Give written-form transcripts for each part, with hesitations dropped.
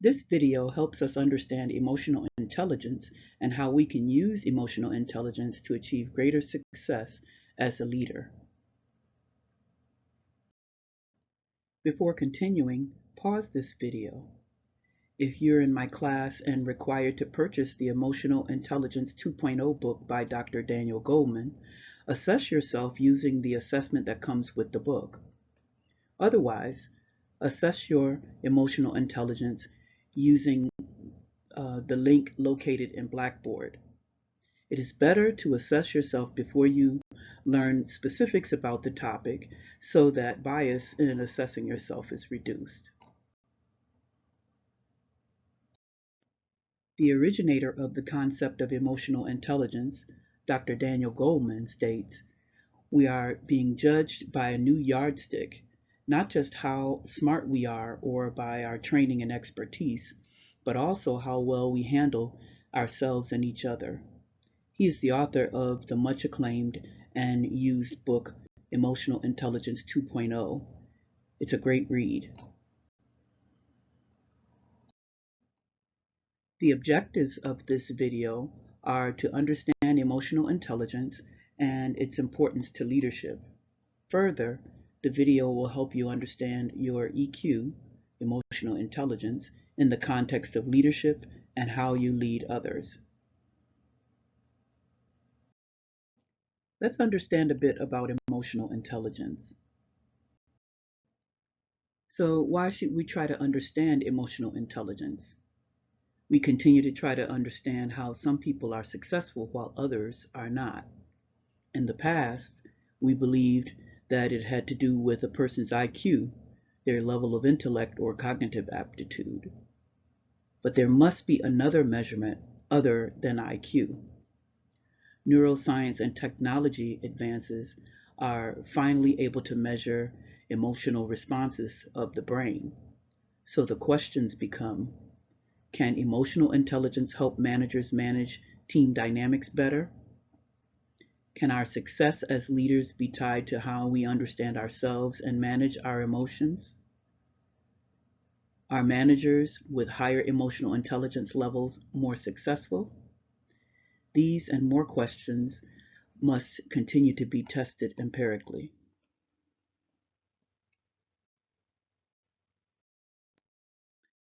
This video helps us understand emotional intelligence and how we can use emotional intelligence to achieve greater success as a leader. Before continuing, pause this video. If you're in my class and required to purchase the Emotional Intelligence 2.0 book by Dr. Daniel Goleman, assess yourself using the assessment that comes with the book. Otherwise, assess your emotional intelligence using the link located in Blackboard. It is better to assess yourself before you learn specifics about the topic so that bias in assessing yourself is reduced. The originator of the concept of emotional intelligence, Dr. Daniel Goleman, states, "We are being judged by a new yardstick, not just how smart we are or by our training and expertise, but also how well we handle ourselves and each other." He is the author of the much acclaimed and used book, Emotional Intelligence 2.0. It's a great read. The objectives of this video are to understand emotional intelligence and its importance to leadership. Further, the video will help you understand your EQ, emotional intelligence, in the context of leadership and how you lead others. Let's understand a bit about emotional intelligence. So why should we try to understand emotional intelligence? We continue to try to understand how some people are successful while others are not. In the past, we believed that it had to do with a person's IQ, their level of intellect or cognitive aptitude. But there must be another measurement other than IQ. Neuroscience and technology advances are finally able to measure emotional responses of the brain. So the questions become, can emotional intelligence help managers manage team dynamics better? Can our success as leaders be tied to how we understand ourselves and manage our emotions? Are managers with higher emotional intelligence levels more successful? These and more questions must continue to be tested empirically.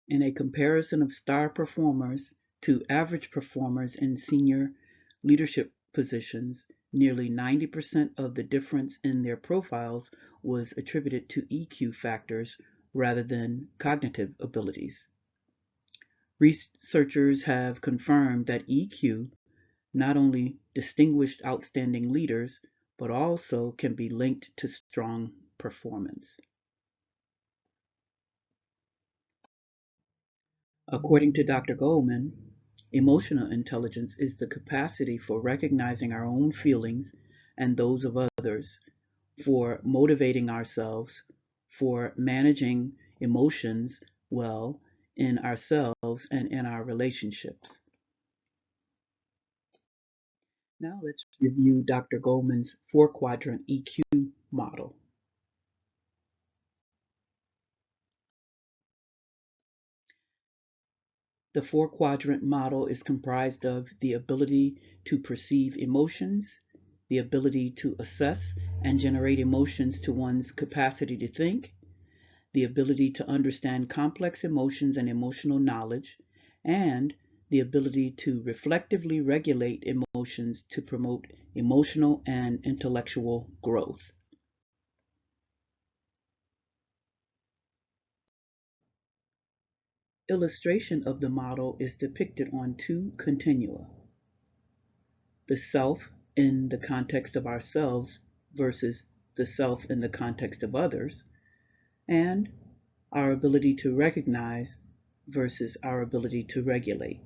In a comparison of star performers to average performers in senior leadership positions, nearly 90% of the difference in their profiles was attributed to EQ factors rather than cognitive abilities. Researchers have confirmed that EQ not only distinguished outstanding leaders, but also can be linked to strong performance. According to Dr. Goleman, emotional intelligence is the capacity for recognizing our own feelings and those of others, for motivating ourselves, for managing emotions well in ourselves and in our relationships. Now let's review Dr. Goleman's four-quadrant EQ model. The four-quadrant model is comprised of the ability to perceive emotions, the ability to assess and generate emotions to one's capacity to think, the ability to understand complex emotions and emotional knowledge, and the ability to reflectively regulate emotions to promote emotional and intellectual growth. Illustration of the model is depicted on two continua. The self in the context of ourselves versus the self in the context of others, and our ability to recognize versus our ability to regulate.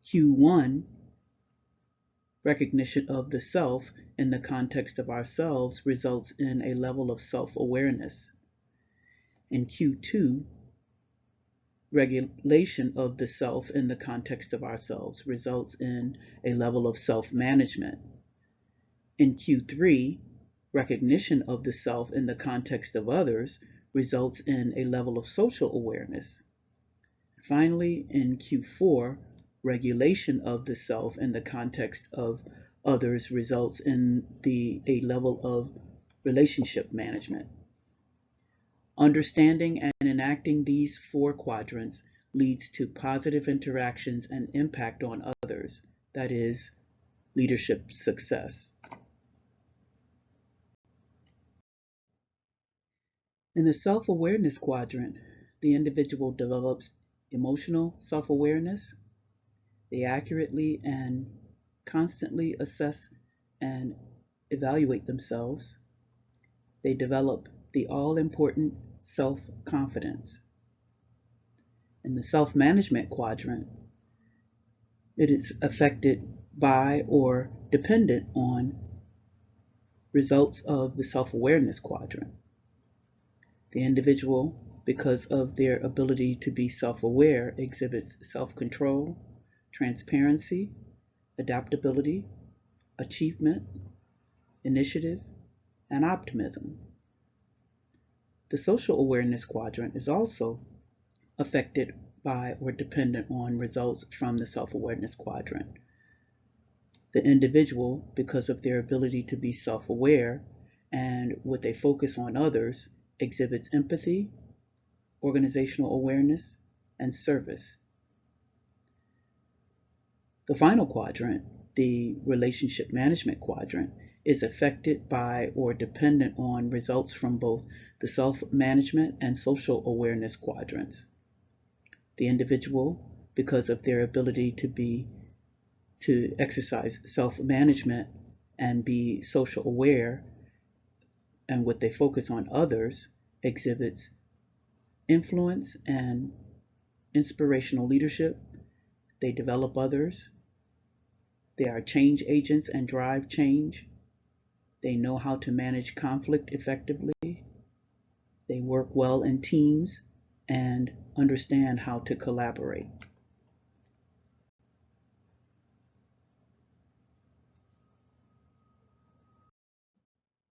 Q1, recognition of the self in the context of ourselves, results in a level of self-awareness. In Q2, regulation of the self in the context of ourselves results in a level of self-management. In Q3, recognition of the self in the context of others results in a level of social awareness. Finally, in Q4, regulation of the self in the context of others results in a level of relationship management. Understanding and enacting these four quadrants leads to positive interactions and impact on others, that is, leadership success. In the self-awareness quadrant, the individual develops emotional self-awareness. They accurately and constantly assess and evaluate themselves. They develop the all-important self-confidence. In the self-management quadrant, it is affected by or dependent on results of the self-awareness quadrant. The individual, because of their ability to be self-aware, exhibits self-control, transparency, adaptability, achievement, initiative, and optimism. The social awareness quadrant is also affected by or dependent on results from the self-awareness quadrant. The individual, because of their ability to be self-aware and with a focus on others, exhibits empathy, organizational awareness, and service. The final quadrant, the relationship management quadrant, is affected by or dependent on results from both the self-management and social awareness quadrants. The individual, because of their ability to exercise self-management and be social aware, and with a focus on others, exhibits influence and inspirational leadership. They develop others. They are change agents and drive change. They know how to manage conflict effectively. They work well in teams and understand how to collaborate.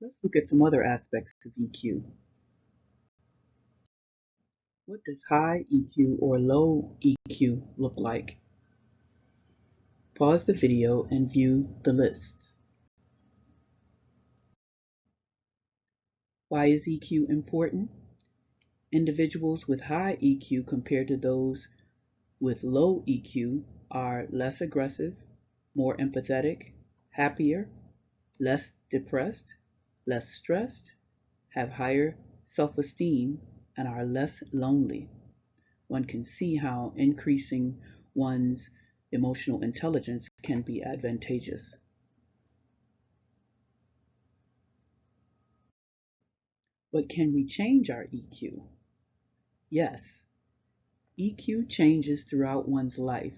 Let's look at some other aspects of EQ. What does high EQ or low EQ look like? Pause the video and view the lists. Why is EQ important? Individuals with high EQ compared to those with low EQ are less aggressive, more empathetic, happier, less depressed, less stressed, have higher self-esteem, and are less lonely. One can see how increasing one's emotional intelligence can be advantageous. But can we change our EQ? Yes. EQ changes throughout one's life.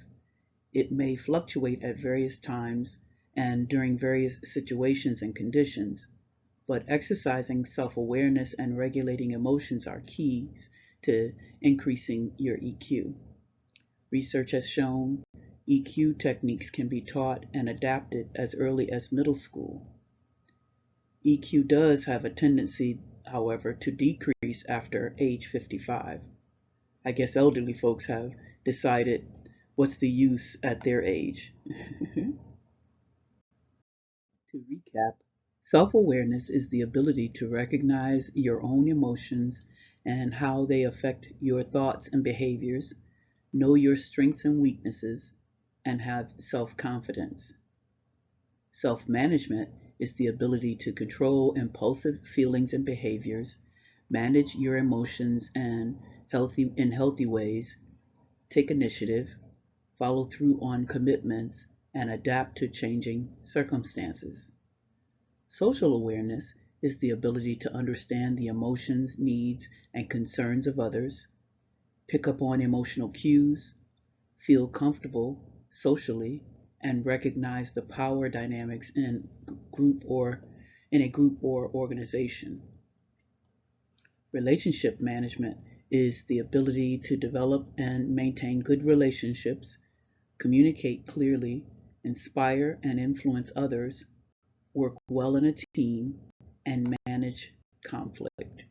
It may fluctuate at various times and during various situations and conditions, but exercising self-awareness and regulating emotions are keys to increasing your EQ. Research has shown EQ techniques can be taught and adapted as early as middle school. EQ does have a tendency, however, to decrease after age 55. I guess elderly folks have decided what's the use at their age. To recap, self-awareness is the ability to recognize your own emotions and how they affect your thoughts and behaviors, know your strengths and weaknesses, and have self-confidence. Self-management is the ability to control impulsive feelings and behaviors, manage your emotions in healthy ways, take initiative, follow through on commitments, and adapt to changing circumstances. Social awareness is the ability to understand the emotions, needs, and concerns of others, pick up on emotional cues, feel comfortable socially, and recognize the power dynamics in a group or organization. Relationship management is the ability to develop and maintain good relationships, communicate clearly, inspire and influence others, work well in a team, and manage conflict.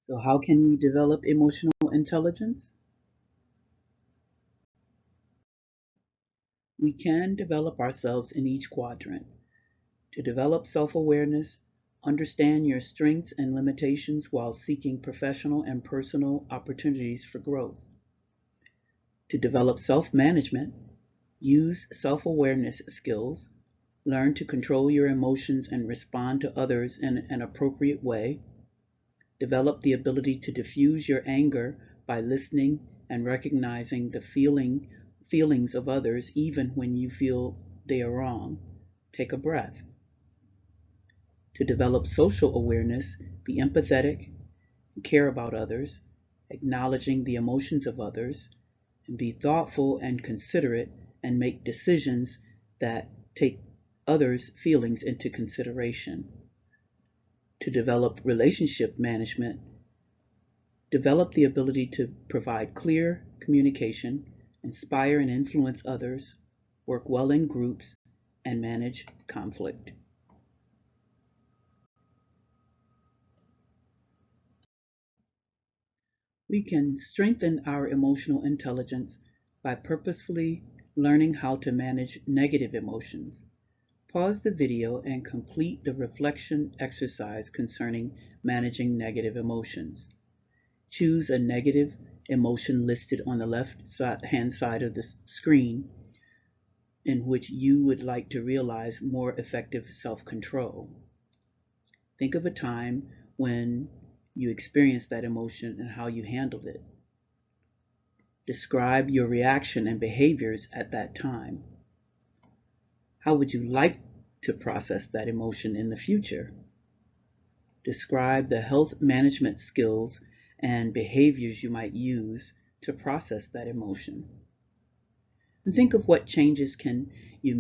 So how can we develop emotional intelligence? We can develop ourselves in each quadrant. To develop self-awareness, understand your strengths and limitations while seeking professional and personal opportunities for growth. To develop self-management, use self-awareness skills, learn to control your emotions and respond to others in an appropriate way. Develop the ability to diffuse your anger by listening and recognizing the feelings of others even when you feel they are wrong. Take a breath. To develop social awareness, be empathetic, care about others, acknowledging the emotions of others, and be thoughtful and considerate and make decisions that take others' feelings into consideration. To develop relationship management, develop the ability to provide clear communication, inspire and influence others, work well in groups, and manage conflict. We can strengthen our emotional intelligence by purposefully learning how to manage negative emotions. Pause the video and complete the reflection exercise concerning managing negative emotions. Choose a negative emotion listed on the left-hand side of the screen in which you would like to realize more effective self-control. Think of a time when you experienced that emotion and how you handled it. Describe your reaction and behaviors at that time. How would you like to process that emotion in the future? Describe the health management skills and behaviors you might use to process that emotion. And think of what changes you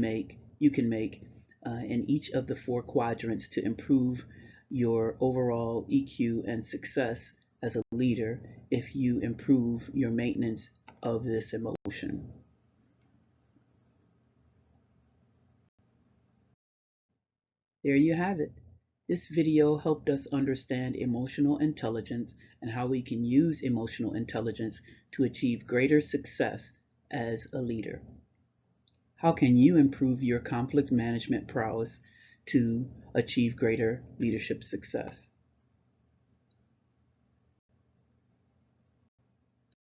can make in each of the 4 quadrants to improve your overall EQ and success as a leader if you improve your maintenance of this emotion. There you have it. This video helped us understand emotional intelligence and how we can use emotional intelligence to achieve greater success as a leader. How can you improve your conflict management prowess to achieve greater leadership success?